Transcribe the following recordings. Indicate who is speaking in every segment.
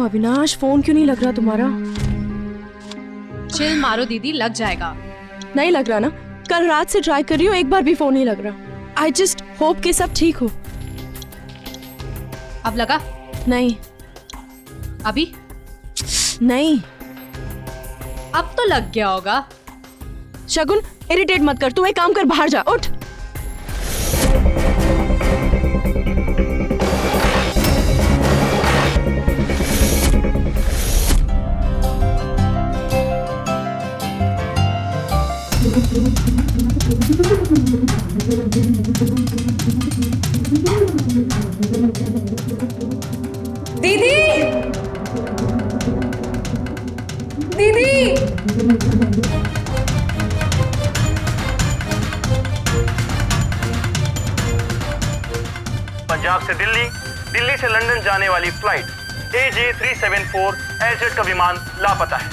Speaker 1: Avinash, phone क्यों नहीं लग रहा तुम्हारा?
Speaker 2: चिल मारो दीदी, लग जाएगा।
Speaker 1: नहीं लग रहा ना? कल रात से ट्राई कर रही हूँ, एक बार भी फोन नहीं लग रहा। आई जस्ट होप कि सब ठीक हो।
Speaker 2: अब लगा?
Speaker 1: नहीं।
Speaker 2: अभी?
Speaker 1: नहीं।
Speaker 2: अब तो लग गया होगा।
Speaker 1: शगुन, इरिटेट मत कर, तू एक काम कर, बाहर जा, उठ।
Speaker 2: दीदी, दीदी,
Speaker 3: पंजाब से दिल्ली, दिल्ली से लंदन जाने वाली फ्लाइट AJ374 एयरजेट का विमान लापता है।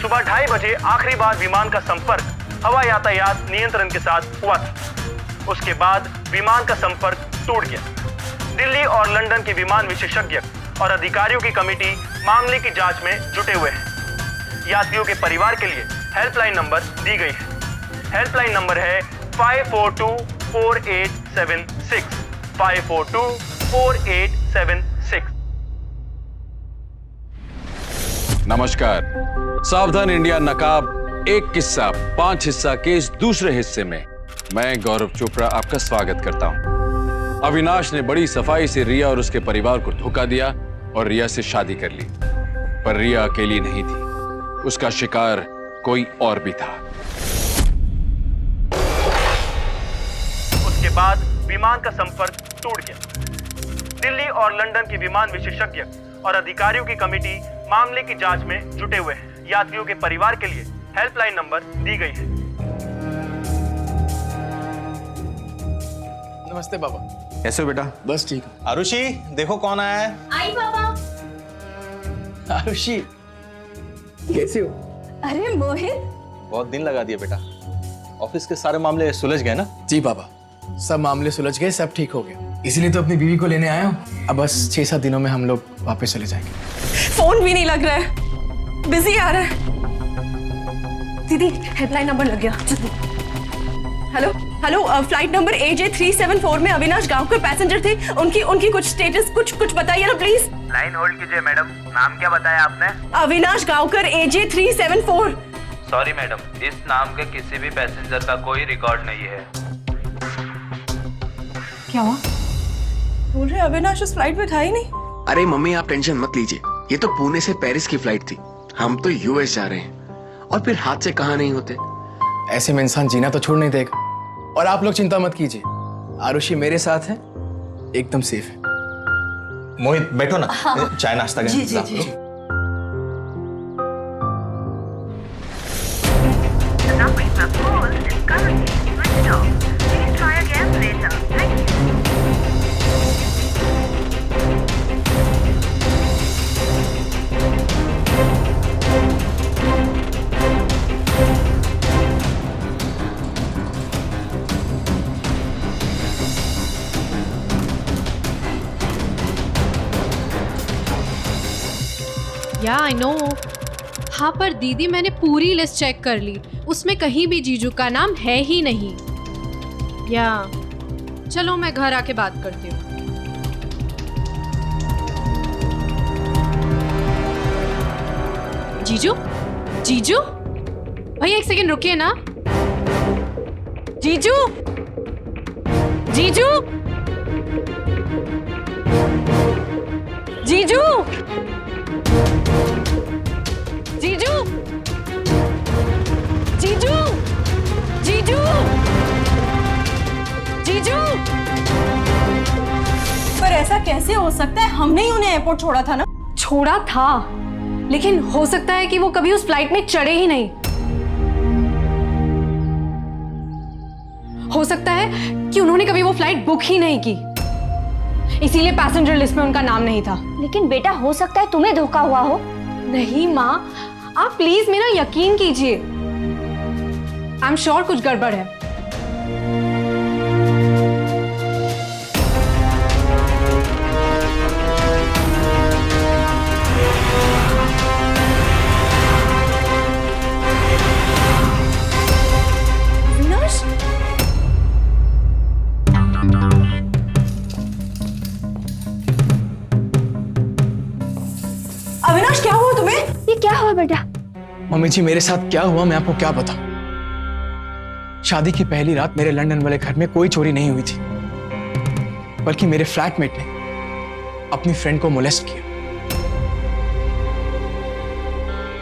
Speaker 3: सुबह 2:30 बजे आखिरी बार विमान का संपर्क हवा यातायात नियंत्रण के साथ हुआ था। उसके बाद विमान का संपर्क टूट गया। दिल्ली और लंदन के विमान विशेषज्ञ और अधिकारियों की कमेटी मामले की जांच में जुटे हुए हैं। यात्रियों के परिवार के लिए हेल्पलाइन नंबर दी गई है। हेल्पलाइन नंबर है 5424876 5424876।
Speaker 4: नमस्कार। सावधान इंडिया नकाब एक किस्सा 5 हिस्सा के इस दूसरे हिस्से में मैं गौरव चोपड़ा आपका स्वागत करता हूं। अविनाश ने बड़ी सफाई से रिया और उसके परिवार को धोखा दिया और रिया से शादी कर ली, पर रिया अकेली नहीं थी, उसका शिकार कोई और भी था।
Speaker 3: उसके बाद विमान का संपर्क टूट गया। दिल्ली और लंदन के विमान विशेषज्ञ और अधिकारियों की कमेटी मामले की जांच में जुटे हुए हैं। यात्रियों के परिवार के लिए हेल्पलाइन नंबर दी गई है।
Speaker 5: नमस्ते पापा।
Speaker 6: कैसे हो बेटा?
Speaker 5: बस ठीक।
Speaker 6: आरुषि, देखो कौन आया है।
Speaker 2: आई पापा।
Speaker 5: आरुषि, कैसे हो?
Speaker 2: अरे मोहित,
Speaker 6: बहुत दिन लगा दिया बेटा। ऑफिस के सारे मामले सुलझ गए ना?
Speaker 5: जी पापा, सब मामले सुलझ गए, सब ठीक हो गए। इसीलिए तो अपनी बीवी को लेने आया हूँ। अब बस 6-7 दिनों में हम लोग वापस चले जाएंगे।
Speaker 1: फोन भी नहीं लग रहा है, बिजी आ रहा है। दीदी, हेल्पलाइन नंबर लग गया। Hello hello, flight number AJ374 में अविनाश गांवकर पैसेंजर थे। उनकी कुछ स्टेटस कुछ बताइए ना प्लीज।
Speaker 7: लाइन होल्ड कीजिए मैडम। नाम क्या बताया आपने?
Speaker 1: Avinash Gaonkar AJ374।
Speaker 7: Sorry madam, इस नाम के किसी भी पैसेंजर का कोई रिकॉर्ड नहीं है।
Speaker 1: क्या हुआ? बोल रहे अविनाश उस फ्लाइट में था ही नहीं।
Speaker 8: अरे मम्मी, आप टेंशन मत लीजिए, ये तो पुणे से पेरिस की फ्लाइट थी। हम तो US जा रहे हैं, और फिर हादसे कहाँ नहीं होते।
Speaker 5: ऐसे में इंसान जीना तो छोड़ नहीं देगा। और आप लोग चिंता मत कीजिए, आरुषि मेरे साथ है, एकदम सेफ है।
Speaker 6: मोहित बैठो ना। चाय नाश्ता का इंतजाम करो।
Speaker 2: या आई नो। हाँ पर दीदी, मैंने पूरी लिस्ट चेक कर ली, उसमें कहीं भी जीजू का नाम है ही नहीं। या चलो मैं घर आके बात करती हूँ। जीजू, जीजू भैया, 1 सेकेंड रुकिए ना। जीजू, जीजू, जीजू, जीजू, जीजू, जीजू, जीजू।
Speaker 1: पर ऐसा कैसे हो सकता है? हमने ही उन्हें एयरपोर्ट छोड़ा था ना।
Speaker 2: छोड़ा था, लेकिन हो सकता है कि वो कभी उस फ्लाइट में चढ़े ही नहीं। हो सकता है कि उन्होंने कभी वो फ्लाइट बुक ही नहीं की, इसीलिए पैसेंजर लिस्ट में उनका नाम नहीं था।
Speaker 9: लेकिन बेटा, हो सकता है तुम्हें धोखा हुआ हो।
Speaker 2: नहीं माँ, आप प्लीज मेरा यकीन कीजिए। आई एम श्योर कुछ गड़बड़ है।
Speaker 5: मम्मी जी, मेरे साथ क्या हुआ मैं आपको क्या बताऊं। शादी की पहली रात मेरे लंदन वाले घर में कोई चोरी नहीं हुई थी, बल्कि मेरे फ्लैटमेट ने अपनी फ्रेंड को मोलेस्ट किया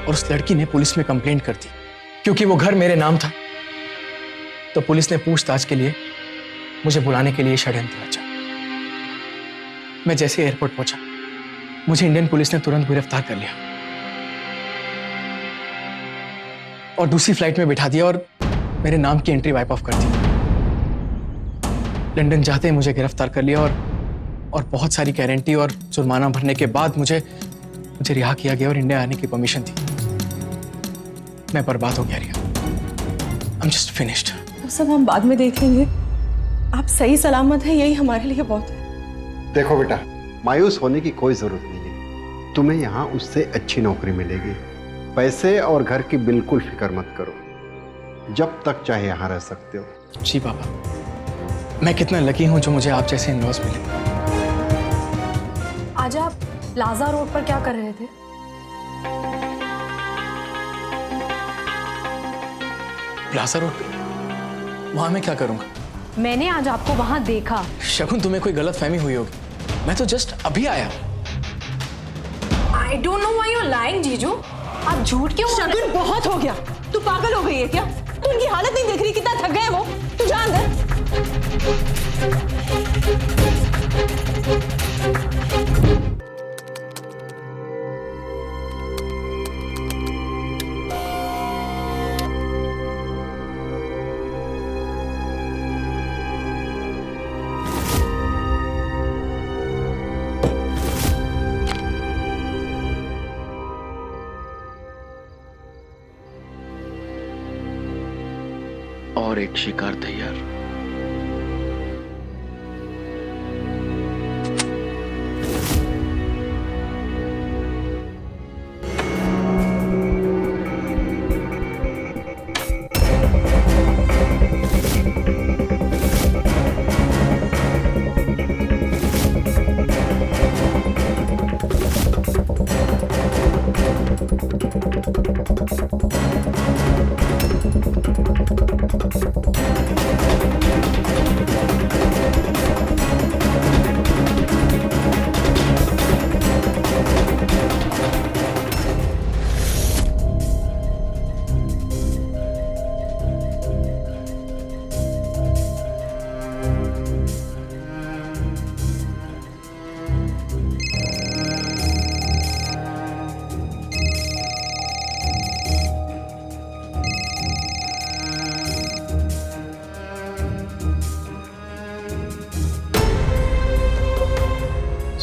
Speaker 5: और उस लड़की ने पुलिस में कंप्लेंट कर दी। क्योंकि वो घर मेरे नाम था तो पुलिस ने पूछताछ के लिए मुझे बुलाने के लिए षड्यंत्र रचा। मैं जैसे एयरपोर्ट पहुंचा, मुझे इंडियन पुलिस ने तुरंत गिरफ्तार कर लिया और दूसरी फ्लाइट में बिठा दिया और मेरे नाम की एंट्री वाइप ऑफ कर दी। लंदन जाते ही मुझे गिरफ्तार कर लिया और बहुत सारी गारंटी और जुर्माना भरने के बाद मुझे रिहा किया गया और इंडिया आने की परमिशन थी। मैं बर्बाद हो गया रिया। I'm just finished.
Speaker 1: वो सब हम बाद में देख लेंगे। आप सही सलामत हैं, यही हमारे लिए बहुत है।
Speaker 10: देखो बेटा, मायूस होने की कोई जरूरत नहीं है। तुम्हें यहाँ उससे अच्छी नौकरी मिलेगी। पैसे और घर की बिल्कुल फिक्र मत करो, जब तक चाहे यहाँ रह सकते हो।
Speaker 5: जी पापा, मैं कितना लकी हूँ जो मुझे आप जैसे इन-लॉज मिले।
Speaker 1: आज आप प्लाजा रोड पर क्या कर रहे थे?
Speaker 5: प्लाजा रोड पे? वहां मैं क्या करूंगा?
Speaker 1: मैंने आज आपको वहां देखा।
Speaker 5: शगुन, तुम्हें कोई गलतफहमी हुई होगी। मैं तो जस्ट अभी आया।
Speaker 1: I don't know why you're lying, जीजू। आप झूठ क्यों? शगुन, बहुत हो गया। तू पागल हो गई है क्या? तू उनकी हालत नहीं देख रही, कितना थक गए वो। तू जा अंदर।
Speaker 8: और एक शिकार तैयार।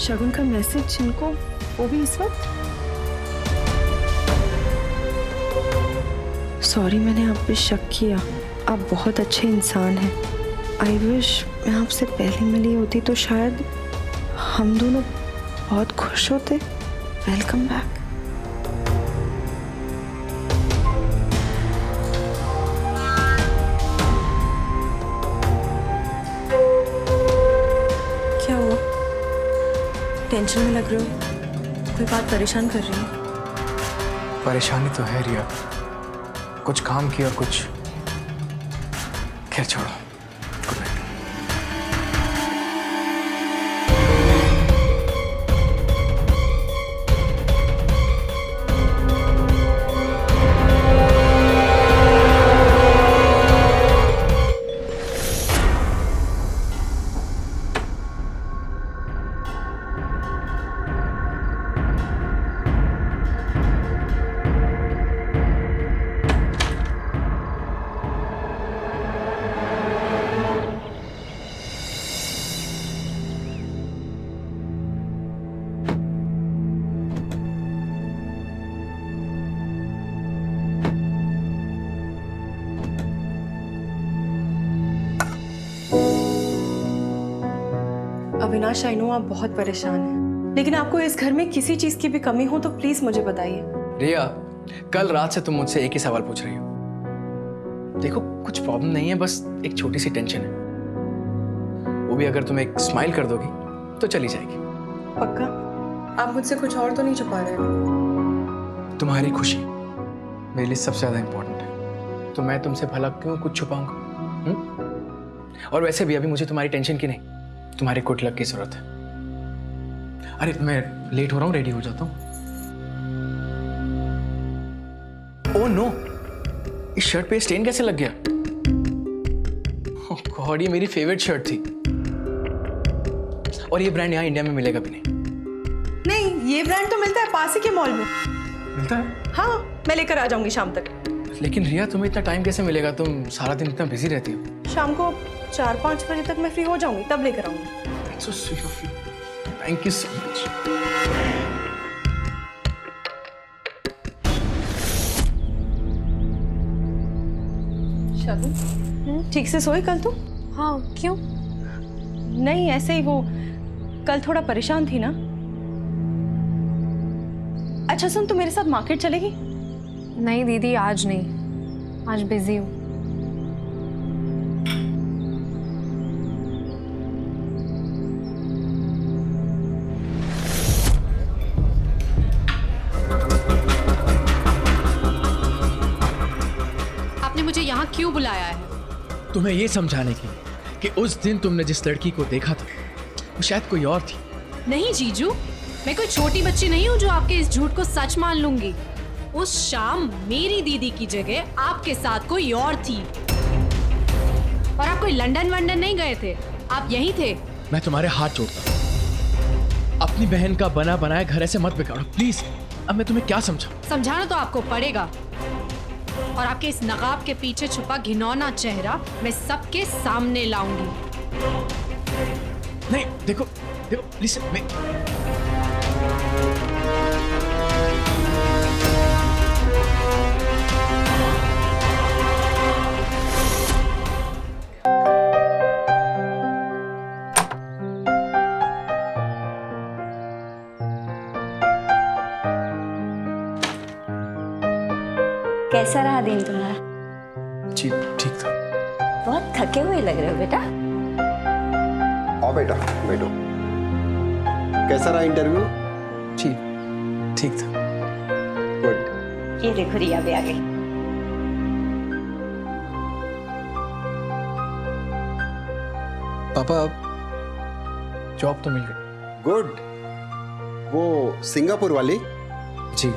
Speaker 1: शगुन का मैसेज जिनको, वो भी इस वक्त। सॉरी, मैंने आप पे शक किया। आप बहुत अच्छे इंसान हैं। आई विश मैं आपसे पहले मिली होती तो शायद हम दोनों बहुत खुश होते। Welcome back. क्या हुआ? टेंशन में लग रहे हो? कोई बात परेशान कर रही है?
Speaker 5: परेशानी तो है रिया, कुछ काम की और कुछ। खैर छोड़ो। Good night.
Speaker 1: Avinash, I know आप बहुत परेशान हैं, लेकिन आपको इस घर में किसी चीज की भी कमी हो तो प्लीज मुझे बताइए।
Speaker 5: रिया, कल रात से तुम मुझसे एक ही सवाल पूछ रही हो। देखो, कुछ प्रॉब्लम नहीं है, बस एक छोटी सी टेंशन है। वो भी अगर तुम एक स्माइल कर दोगी तो चली जाएगी।
Speaker 1: पक्का? आप मुझसे कुछ और तो नहीं छुपा रहे हो?
Speaker 5: तुम्हारी खुशी मेरे लिए सबसे ज़्यादा इम्पोर्टेंट है, तो मैं तुमसे भला क्यों कुछ छुपाऊंगा? और वैसे भी अभी मुझे तुम्हारी टेंशन की नहीं, तुम्हारे गुड लक की जरूरत है। अरे मैं लेट हो रहा हूँ, रेडी हो जाता हूँ। ओह नो, इस शर्ट पे स्टेन कैसे लग गया? ओह गॉड, ये मेरी फेवरेट शर्ट थी। और ये ब्रांड यहाँ इंडिया में मिलेगा भी नहीं।
Speaker 1: नहीं, ये ब्रांड तो मिलता है पास ही के मॉल में।
Speaker 5: मिलता है?
Speaker 1: हाँ, मैं लेकर आ जाऊंगी शाम तक।
Speaker 5: लेकिन रिया, तुम्हें इतना टाइम कैसे मिलेगा? तुम सारा दिन इतना बिजी रहती हो।
Speaker 1: शाम को 4-5 बजे तक मैं फ्री हो जाऊंगी, तब लेकर आऊंगी।
Speaker 5: That's so sweet of you. Thank you so much.
Speaker 1: शगुन, ठीक से सोई कल तू?
Speaker 2: हाँ, क्यों?
Speaker 1: नहीं, ऐसे ही। वो कल थोड़ा परेशान थी ना। अच्छा सुन, तू मेरे साथ मार्केट चलेगी?
Speaker 2: नहीं दीदी, आज नहीं, आज बिजी हूँ। आपने मुझे यहाँ क्यों बुलाया है?
Speaker 5: तुम्हें ये समझाने के लिए कि उस दिन तुमने जिस लड़की को देखा था वो शायद कोई और थी।
Speaker 2: नहीं जीजू, मैं कोई छोटी बच्ची नहीं हूँ जो आपके इस झूठ को सच मान लूंगी। उस शाम मेरी दीदी की जगह आपके साथ कोई और थी। और आप कोई लंदन वंदन नहीं गए थे, आप यहीं थे।
Speaker 5: मैं तुम्हारे हाथ जोड़ता हूँ, अपनी बहन का बना बनाया घर ऐसे मत बिगाड़ो प्लीज। अब मैं तुम्हें क्या समझाऊं?
Speaker 2: समझाना तो आपको पड़ेगा। और आपके इस नकाब के पीछे छुपा घिनौना चेहरा मैं सबके सामने लाऊंगी।
Speaker 5: नहीं, देखो देखो लिसन, मैं
Speaker 9: कैसा रहा दिन तुम्हारा?
Speaker 5: जी ठीक था।
Speaker 9: बहुत थके हुए लग रहे हो बेटा।
Speaker 10: आओ बेटा, बैठो। कैसा रहा इंटरव्यू?
Speaker 5: जी ठीक था।
Speaker 10: गुड।
Speaker 9: ये देखो रिया भी आ गई।
Speaker 5: पापा, अब जॉब तो मिल गई।
Speaker 10: गुड। वो सिंगापुर वाली?
Speaker 5: जी।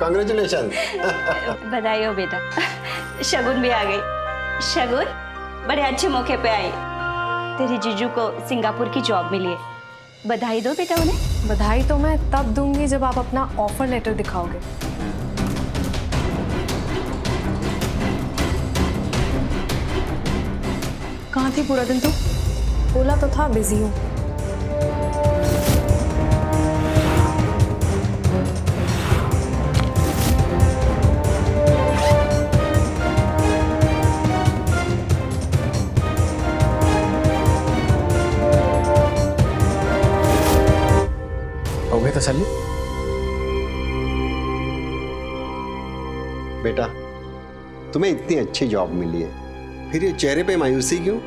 Speaker 10: कांग्रेचुलेशन।
Speaker 9: बधाई हो बेटा। शगुन भी आ गई। शगुन, बड़े अच्छे मौके पे आई। तेरे जीजू को सिंगापुर की जॉब मिली है, बधाई दो बेटा उन्हें।
Speaker 2: बधाई तो मैं तब दूंगी जब आप अपना ऑफर लेटर दिखाओगे।
Speaker 1: कहाँ थी पूरा दिन तू?
Speaker 2: बोला तो था बिजी हूँ।
Speaker 5: हो गई तसल्ली?
Speaker 10: बेटा, तुम्हें इतनी अच्छी जॉब मिली है, फिर ये चेहरे पे मायूसी क्यों?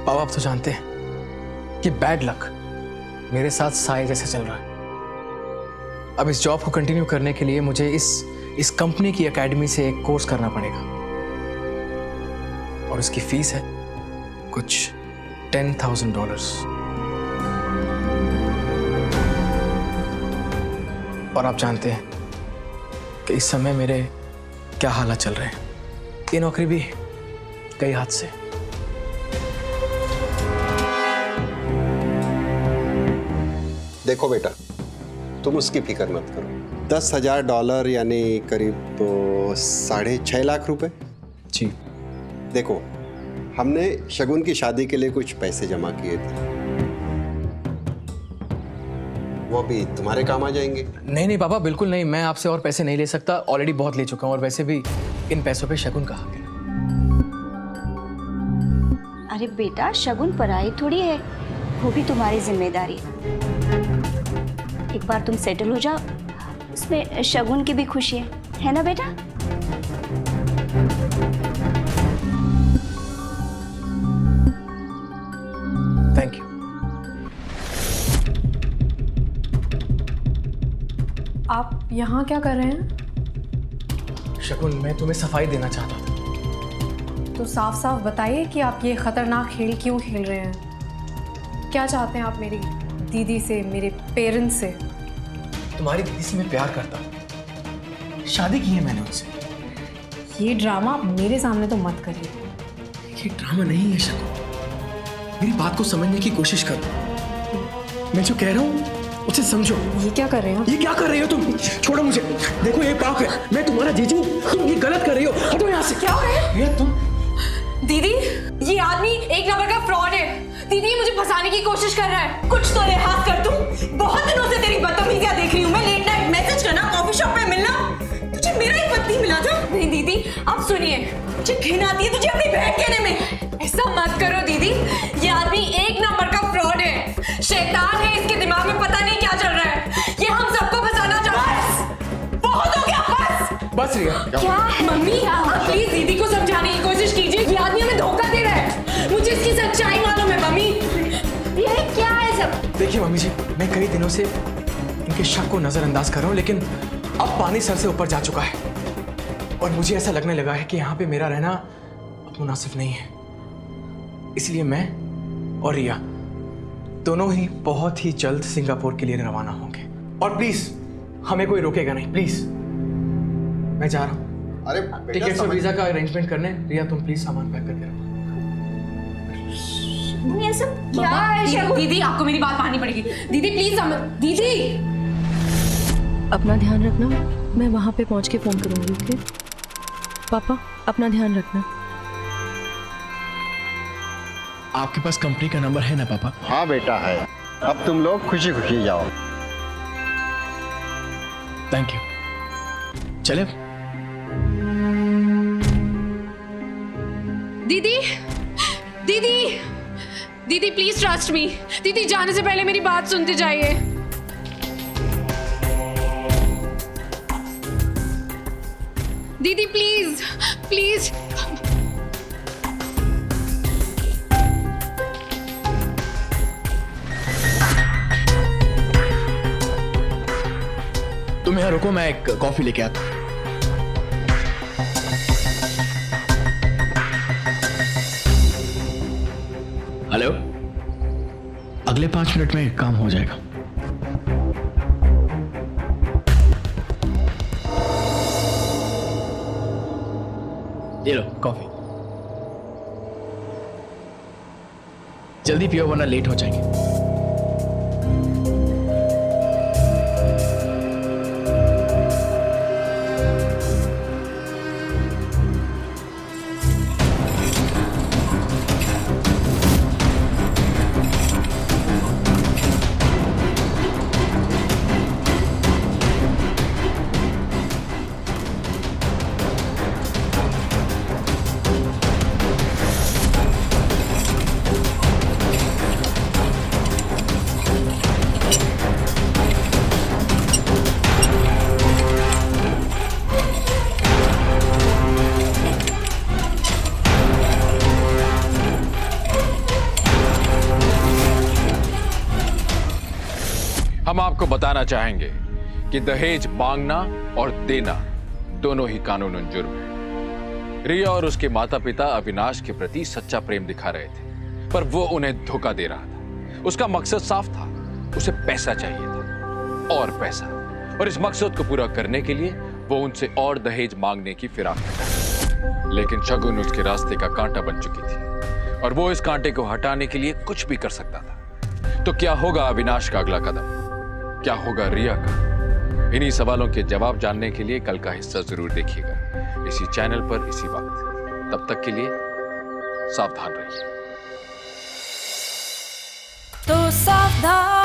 Speaker 5: पापा, आप तो जानते हैं कि बैड लक मेरे साथ साए जैसे चल रहा है। अब इस जॉब को कंटिन्यू करने के लिए मुझे इस कंपनी की एकेडमी से एक कोर्स करना पड़ेगा और उसकी फीस है कुछ $10,000। और आप जानते हैं कि इस समय मेरे क्या हालात चल रहे हैं। ये नौकरी भी कई हाथ से।
Speaker 10: देखो बेटा, तुम उसकी फिक्र मत करो। $10,000 यानी करीब तो 6.5 लाख रुपए।
Speaker 5: जी।
Speaker 10: देखो, हमने शगुन की शादी के लिए कुछ पैसे जमा किए थे, वो भी तुम्हारे काम आ जाएंगे।
Speaker 5: नहीं नहीं पापा, बिल्कुल नहीं। मैं आपसे और पैसे नहीं ले सकता, ऑलरेडी बहुत ले चुका हूँ। और वैसे भी इन पैसों पे शगुन का हक है।
Speaker 9: अरे बेटा, शगुन पराई थोड़ी है, वो भी तुम्हारी जिम्मेदारी है। एक बार तुम सेटल हो जाओ, उसमें शगुन की भी खुशी है ना बेटा?
Speaker 5: Thank you.
Speaker 2: आप यहाँ क्या कर रहे हैं?
Speaker 5: शगुन, मैं तुम्हें सफाई देना चाहता था।
Speaker 2: तो साफ साफ बताइए कि आप ये खतरनाक खेल क्यों खेल रहे हैं? क्या चाहते हैं आप मेरी दीदी से, मेरे पेरेंट्स से?
Speaker 5: तुम्हारी दीदी से मैं प्यार करता हूँ, शादी की है मैंने उनसे।
Speaker 2: ये ड्रामा आप मेरे सामने तो मत करिए।
Speaker 5: ये ड्रामा नहीं है शगुन, मेरी बात को समझने की कोशिश करो। मैं जो कह रहा हूँ उसे समझो।
Speaker 2: ये क्या कर रहे हैं आप?
Speaker 5: ये क्या कर रही हो तुम? छोड़ो मुझे। देखो ये पाप है, मैं तुम्हारा जीजू, तुम ये गलत कर रही हो। हटो यहाँ से।
Speaker 1: क्या हो रहा है?
Speaker 5: ये तुम
Speaker 1: दीदी, ये आदमी एक नंबर का फ्रॉड है। दीदी ये मुझे फंसाने की कोशिश कर रहा है। कुछ तो लिहाज कर तुम। बहुत दिनों से तेरी बदतमीजियां देख रही हूँ मैं। लेट नाइट मैसेज करना, कॉफी शॉप में मिलना। तुझे मेरा एक पति मिला था। नहीं दीदी, अब सुनिए, मुझे घिन आती है तुझे अपनी बहन कहने में। ऐसा मत करो दीदी, ये आदमी एक नंबर का फ्रॉड है, शैतान है। इसके दिमाग में पता नहीं क्या चल रहा है। ये हम सबको फंसाना चाहता है। बहुत हो गया,
Speaker 5: बस रिया।
Speaker 1: क्या मम्मी, आप प्लीज दीदी को समझाने की कोशिश कीजिए। ये आदमी हमें धोखा दे रहा है। मुझे इसकी सच्चाई मालूम है मम्मी। ये क्या है सब?
Speaker 5: देखिए मम्मी जी, मैं कई दिनों से इनके शक को नजरअंदाज कर रहा हूँ, लेकिन अब पानी सर से ऊपर जा चुका है और मुझे ऐसा लगने लगा है कि यहाँ पे मेरा रहना अब मुनासिब नहीं है। इसलिए मैं और रिया दोनों ही बहुत ही जल्द सिंगापुर के लिए रवाना होंगे। और प्लीज हमें कोई रोकेगा नहीं, प्लीज। मैं जा रहा हूँ
Speaker 10: अरे
Speaker 5: टिकट्स और वीजा का अरेंजमेंट करने। रिया तुम प्लीज सामान पैक करके रखो।
Speaker 9: ये सब क्या है शगुन?
Speaker 2: दीदी आपको मेरी बात माननी पड़ेगी। दीदी प्लीज दीदी।
Speaker 11: अपना ध्यान रखना, मैं वहां पे पहुंच के फोन करूंगी। ओके पापा, अपना ध्यान रखना।
Speaker 5: आपके पास कंपनी का नंबर है ना पापा?
Speaker 10: हाँ बेटा है। अब तुम लोग खुशी खुशी जाओ।
Speaker 5: Thank you. चले।
Speaker 2: दीदी दीदी दीदी प्लीज ट्रस्ट मी। दीदी जाने से पहले मेरी बात सुनते जाइए। दीदी प्लीज प्लीज।
Speaker 5: तुम यहाँ रुको, मैं एक कॉफी लेके आता हूँ। हेलो, अगले 5 मिनट में काम हो जाएगा। ये लो कॉफी, जल्दी पियो वरना लेट हो जाएंगे।
Speaker 4: हम आपको बताना चाहेंगे कि दहेज मांगना और देना दोनों ही कानूनन जुर्म है। रिया और उसके माता पिता अविनाश के प्रति सच्चा प्रेम दिखा रहे थे, पर वो उन्हें धोखा दे रहा था। उसका मकसद साफ था, उसे पैसा चाहिए था और पैसा, और इस मकसद को पूरा करने के लिए वो उनसे और दहेज मांगने की फिराक में था। लेकिन शगुन उसके रास्ते का कांटा बन चुकी थी और वो इस कांटे को हटाने के लिए कुछ भी कर सकता था। तो क्या होगा अविनाश का अगला कदम? क्या होगा रिया का? इन्हीं सवालों के जवाब जानने के लिए कल का हिस्सा जरूर देखिएगा इसी चैनल पर इसी वक्त। तब तक के लिए सावधान रहिए।
Speaker 11: तो सावधान।